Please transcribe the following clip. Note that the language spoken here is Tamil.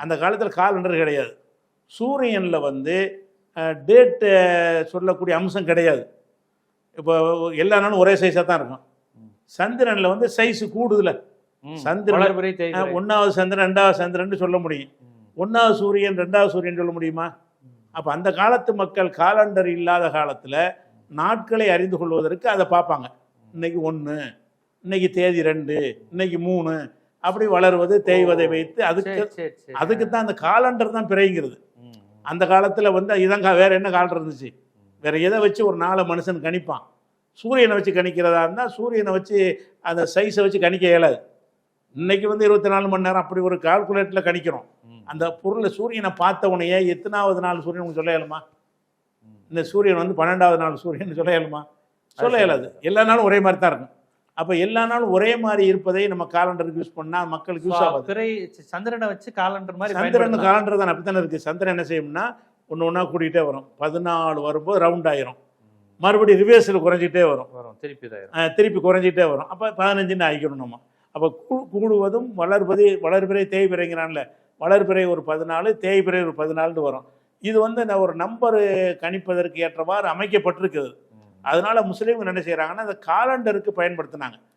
அந்த காலத்தில் காலண்டர் கிடையாது. சூரியனில் வந்து டேட்டு சொல்லக்கூடிய அம்சம் கிடையாது. இப்போ எல்லா நாளும் ஒரே சைஸாக தான் இருக்கும். சந்திரனில் வந்து சைஸு கூடுதல. சந்திரன் 1வது சந்திரன் 2வது சந்திரன் சொல்ல முடியும். 1வது சூரியன் 2வது சூரியன் சொல்ல முடியுமா? அப்போ அந்த காலத்து மக்கள் காலண்டர் இல்லாத காலத்தில் நாட்களை அறிந்து கொள்வதற்கு அதை பார்ப்பாங்க. இன்னைக்கு 1, இன்னைக்கு தேதி 2, இன்னைக்கு 3, அப்படி வளர்வது தேய்வதை வைத்து அதுக்கு தான் அந்த காலண்டர் தான் பிறைங்கிறது. அந்த காலத்தில் வந்து இதான் வேற என்ன காலண்டர் இருந்துச்சு? வேற எதை வச்சு ஒரு நாளை மனுஷன் கணிப்பான்? சூரியனை வச்சு கணிக்கிறதா இருந்தால் சூரியனை வச்சு அந்த சைஸை வச்சு கணிக்க இயலாது. இன்னைக்கு வந்து 24 மணி நேரம் அப்படி ஒரு கால்குலேட்டரில் கணிக்கிறோம். அந்த பொருளை சூரியனை பார்த்த உடனே எத்தனாவது நாள் சூரியன் உங்களுக்கு சொல்ல இயலுமா? இந்த சூரியன் வந்து 12வது நாள் சூரியன் சொல்ல இயலுமா? சொல்ல இயலாது. எல்லா நாளும் ஒரே மாதிரி தான் இருக்கும். அப்போ எல்லா நாளும் ஒரே மாதிரி இருப்பதை நம்ம காலண்டருக்கு யூஸ் பண்ணால் மக்களுக்கு யூஸ் ஆகாது. சந்திரனை வச்சு காலண்டர் மாதிரி சந்திரன் காலண்டர் தான் அப்படித்தானே இருக்குது. சந்திரன் என்ன செய்யும்னா ஒன்று ஒன்றா கூட்டிகிட்டே வரும். 14 வரும்போது ரவுண்ட் ஆயிரும், மறுபடியும் ரிவர்ஸில் குறைஞ்சிட்டே வரும், திருப்பி குறைஞ்சிட்டே வரும். அப்போ 15ன்னு ஆகிக்கணும் நம்ம. அப்போ கூடுவதும் வளர்பிறை தேய்பிறைங்கிறான்ல, வளர்பிறை ஒரு 14, தேய்பிறை ஒரு 14 வரும். இது வந்து ஒரு நம்பரு கணிப்பதற்கு ஏற்றவாறு அமைக்கப்பட்டிருக்குது. அதனால முஸ்லீம்கள் என்ன செய்கிறாங்கன்னா அந்த காலண்டருக்கு பயன்படுத்தினாங்க.